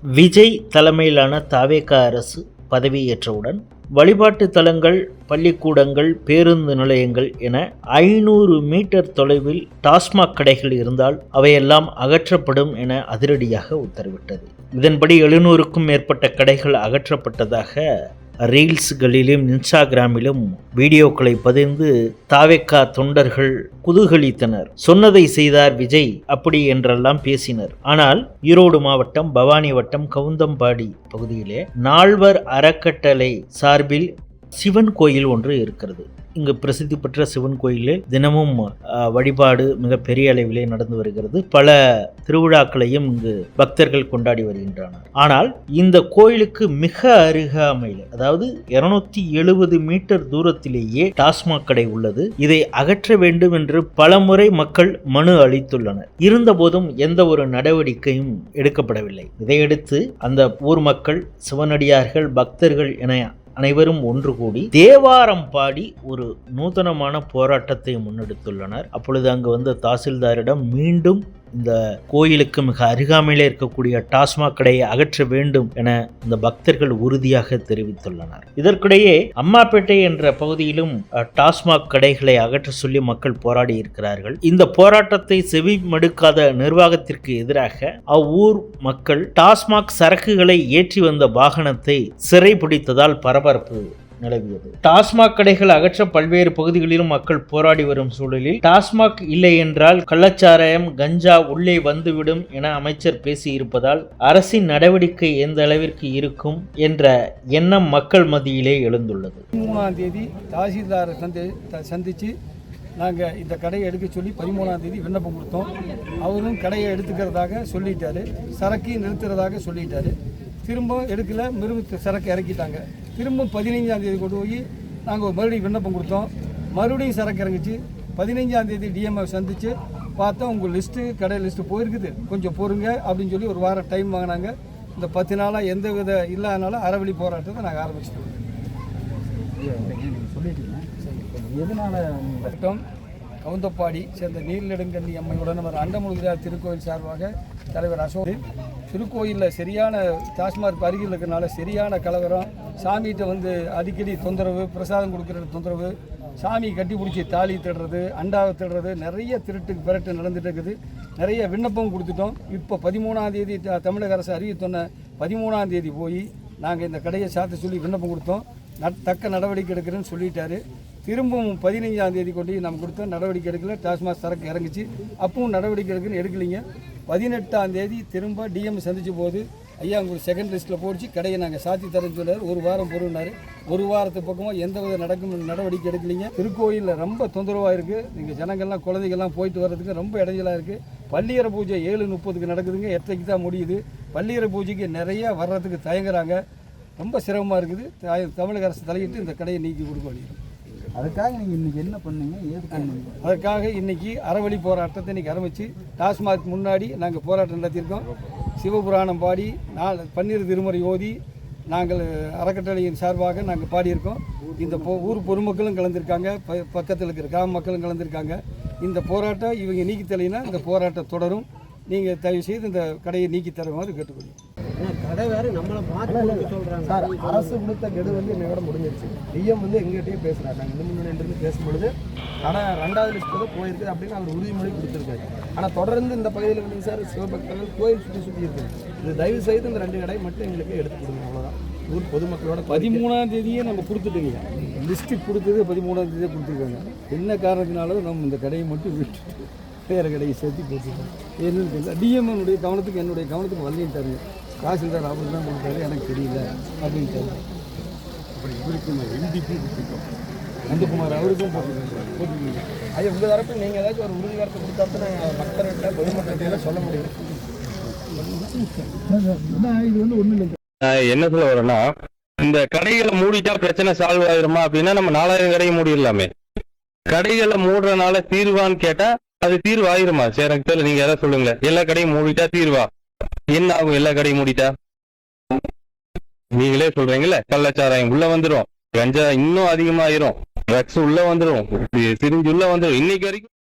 விஜய் தலைமையிலான தாவேகா அரசு பதவியேற்றவுடன் வழிபாட்டு தலங்கள், பள்ளிக்கூடங்கள், பேருந்து நிலையங்கள் என 500 மீட்டர் தொலைவில் டாஸ்மாக் கடைகள் இருந்தால் அவையெல்லாம் அகற்றப்படும் என அதிரடியாக உத்தரவிட்டது. இதன்படி 700க்கும் மேற்பட்ட கடைகள் அகற்றப்பட்டதாக ரீல்ஸ்களிலும் இன்ஸ்டாகிராமிலும் வீடியோக்களை பதிந்து தாவேகா தொண்டர்கள் குதூகலித்தனர். சொன்னதை செய்தார் விஜய் அப்படி என்றெல்லாம் பேசினர். ஆனால் ஈரோடு மாவட்டம் பவானி வட்டம் கவுந்தம்பாடி பகுதியிலே நால்வர் அறக்கட்டளை சார்பில் சிவன் கோயில் ஒன்று இருக்கிறது. இங்கு பிரசித்தி பெற்ற சிவன் கோயிலில் தினமும் வழிபாடு மிக பெரிய அளவிலே நடந்து வருகிறது. பல திருவிழாக்களையும் இங்கு பக்தர்கள் கொண்டாடி வருகின்றனர். ஆனால் இந்த கோயிலுக்கு மிக அருகாமையில், அதாவது 270 மீட்டர் தூரத்திலேயே டாஸ்மாக் கடை உள்ளது. இதை அகற்ற வேண்டும் என்று பலமுறை மக்கள் மனு அளித்துள்ளனர். இருந்தபோதும் எந்த ஒரு நடவடிக்கையும் எடுக்கப்படவில்லை. இதையடுத்து அந்த ஊர் மக்கள், சிவனடியார்கள், பக்தர்கள் என அனைவரும் ஒன்று கூடி தேவாரம் பாடி ஒரு நூதனமான போராட்டத்தை முன்னெடுத்துள்ளனர். அப்பொழுது அங்கு வந்த தாசில்தாரிடம் மீண்டும் இந்த கோயிலுக்கு மிக அருகாமையிலே இருக்கக்கூடிய டாஸ்மாக் கடையை அகற்ற வேண்டும் என இந்த பக்தர்கள் உறுதியாக தெரிவித்துள்ளனர். இதற்கிடையே அம்மாப்பேட்டை என்ற பகுதியிலும் டாஸ்மாக் கடைகளை அகற்ற சொல்லி மக்கள் போராடி இருக்கிறார்கள். இந்த போராட்டத்தை செவி மடுக்காத நிர்வாகத்திற்கு எதிராக அவ்வூர் மக்கள் டாஸ்மாக் சரக்குகளை ஏற்றி வந்த வாகனத்தை சிறைபிடித்ததால் பரபரப்பு நிலவியது. டாஸ்மாக் கடைகள் அகற்ற பல்வேறு பகுதிகளிலும் மக்கள் போராடி வரும் சூழலில் டாஸ்மாக் இல்லை என்றால் கள்ளச்சாராயம், கஞ்சா உள்ளே வந்துவிடும் என அமைச்சர் பேசியிருப்பதால் அரசின் நடவடிக்கை எந்த அளவிற்கு இருக்கும் என்ற எண்ணம் மக்கள் மத்தியிலே எழுந்துள்ளது. 13ஆம் தேதி தாசில்தாரை சந்திச்சு நாங்கள் இந்த கடையை எடுக்க சொல்லி 13ஆம் தேதி விண்ணப்பம் கொடுத்தோம். அவரும் கடையை எடுத்துக்கிறதாக சொல்லிட்டாரு, சரக்கையும் நிறுத்துறதாக சொல்லிட்டாரு. திரும்ப எடுக்கல, சரக்கு இறக்கிட்டாங்க. திரும்ப 15ஆம் தேதி கொண்டு போய் நாங்கள் மறுபடியும் விண்ணப்பம் கொடுத்தோம். மறுபடியும் சரக்கு இறங்கிச்சு. 15ஆம் தேதி டிஎம்ஐ சந்தித்து பார்த்தோம், உங்கள் லிஸ்ட்டு கடை லிஸ்ட்டு போயிருக்குது, கொஞ்சம் பொறுங்க அப்படின்னு சொல்லி ஒரு வாரம் டைம் வாங்கினாங்க. இந்த 10 நாளாக எந்த வித இல்லாதனால அறவழி போராட்டத்தை நாங்கள் ஆரம்பிச்சிட்டோம். எதனால கவுந்தப்பாடி சேர்ந்த நீர்நெடுங்கண்ணி அம்மையுடன் நம்ம அண்டமுழுகிறார் திருக்கோயில் சார்பாக தலைவர் அசோக், திருக்கோயிலில் சரியான டாஸ்மாக் அருகில் இருக்கிறனால சரியான கலவரம், சாமிகிட்ட வந்து அடிக்கடி தொந்தரவு, பிரசாதம் கொடுக்குற தொந்தரவு, சாமி கட்டி பிடிச்சி தாலி திடுறது, அண்டாவை திடுறது, நிறைய திருட்டு நடந்துட்டு இருக்குது. நிறைய விண்ணப்பம் கொடுத்துட்டோம். இப்போ 13ஆம் தேதி தமிழக அரசு அறிவித்தொன்ன 13ஆம் தேதி போய் நாங்கள் இந்த கடையை சாத்த சொல்லி விண்ணப்பம் கொடுத்தோம். தக்க நடவடிக்கை எடுக்கிறேன்னு சொல்லிட்டாரு. திரும்பவும் 15ஆம் தேதி கொண்டு நம்ம கொடுத்தோம், நடவடிக்கை எடுக்கல. டாஸ்மாக் சரக்கு இறங்குச்சு, அப்பவும் நடவடிக்கை எடுக்கலைங்க. 18ஆம் தேதி திரும்ப டிஎம் சந்திச்ச போது, ஐயா உங்களுக்கு செகண்ட் லிஸ்ட்டில் போச்சு, கடையை நாங்கள் சாத்தி தரேன்னு சொன்னார். ஒரு வாரம் பொருள்னார். ஒரு வாரத்து பக்கமாக எந்த வித நடவடிக்கை எடுக்கலைங்க. திருக்கோயிலில் ரொம்ப தொந்தரவாக இருக்குது. நீங்கள் ஜனங்கள்லாம், குழந்தைகள்லாம் போயிட்டு வர்றதுக்கு ரொம்ப இடைஞ்சலாக இருக்குது. பள்ளியற பூஜை 7:30க்கு நடக்குதுங்க, 8:30க்கு தான் முடியுது. பள்ளியற பூஜைக்கு நிறையா வர்றதுக்கு தயங்குறாங்க. ரொம்ப சிரமமாக இருக்குது. தமிழக அரசு தலையிட்டு இந்த கடையை நீக்கி கொடுக்க வேண்டியது. அதுக்காக நீங்கள் இன்றைக்கி என்ன பண்ணீங்க, ஏது பண்ணீங்க? அதற்காக இன்றைக்கி அறவழி போராட்டத்தை இன்றைக்கி ஆரம்பித்து டாஸ்மாக் முன்னாடி நாங்கள் போராட்டம் நடத்தியிருக்கோம். சிவபுராணம் பாடி பன்னீர் திருமுறை ஓதி நாங்கள் அறக்கட்டளையின் சார்பாக நாங்கள் பாடியிருக்கோம். இந்த ஊர் பொதுமக்களும் கலந்துருக்காங்க, பக்கத்தில் இருக்கிற கிராம மக்களும் கலந்துருக்காங்க. இந்த போராட்டம் இவங்க நீக்கி தரலைன்னா இந்த போராட்டம் தொடரும். நீங்கள் தயவு செய்து இந்த கடையை நீக்கி தருமாறு கேட்டுக்கொள்ளும். கடை வேறு நம்மளை மாற்றி சொல்கிறாங்க சார். அரசு கொடுத்த கெடு வந்து என்னோட முடிஞ்சிருச்சு. டிஎம் வந்து எங்கள்கிட்டயே பேசுகிறாங்க. நாங்கள் இந்த முன்னாடி பேசும்பொழுது கடை 2வது லிஸ்ட்டில் தான் போயிருக்குது அப்படின்னு அவர் உறுதிமொழி கொடுத்துருக்காரு. ஆனால் தொடர்ந்து இந்த பகுதியில் வந்து சார் சிவபக்தர்கள் கோயில் சுற்றி இருக்குது. இது தயவு செய்து இந்த 2 கடை மட்டும் எங்களுக்கு எடுத்து கொடுங்க, அவ்வளோதான். ஊர் பொதுமக்களோட 13ஆம் தேதியே நம்ம கொடுத்துட்டோங்க. லிஸ்ட்டு கொடுத்தது 13ஆம் தேதியே கொடுத்துருக்காங்க. என்ன காரணத்தினாலும் நம்ம இந்த கடையை மட்டும் விட்டு வேறு கடையை சேர்த்து போட்டுருக்கோம். என்னன்னு தெரியல. டிஎம்னுடைய கவனத்துக்கு என்னுடைய கவனத்துக்கு வந்துட்டாருங்க. தாசில்தார் அவர் தான் கொடுத்தாரு, எனக்கு தெரியல அப்படின்ட்டாரு. அப்படி இவருக்கும் எம்டிபி கொடுத்துருக்கோம், நந்தகுமார் அவருக்கும் போட்டுருக்கீங்க. அது உங்கள் தரப்பு நீங்கள் ஏதாச்சும் ஒரு உறுதிவாரத்தை கொடுத்தா நாங்கள் மக்கள்கிட்ட பொதுமக்கள்கிட்ட சொல்ல முடியும். இது வந்து ஒன்றும் இல்லை. என்ன சொல்ல வரேன்னா, இந்த கடைகளை மூடிட்டா பிரச்சனை சால்வ் ஆயிருமா அப்படின்னா நம்ம 4000 கடையை மூடிடலாமே. கடைகளை மூடுறதுனால தீர்வான்னு கேட்டா அது தீர்வு ஆயிருமா? சரி, எனக்கு தெரியல, நீங்க எதாவது சொல்லுங்களேன். எல்லா கடையும் மூடிட்டா தீர்வா என்ன ஆகும்? எல்லா கடையும் மூடிட்டா நீங்களே சொல்றீங்கல்ல, கள்ளச்சாராயம் உள்ள வந்துடும், கஞ்சா இன்னும் அதிகமாயிரும், ட்ரக்ஸ் உள்ள வந்துடும், சிரிஞ்சு உள்ள வந்துடும். இன்னைக்கு வரைக்கும்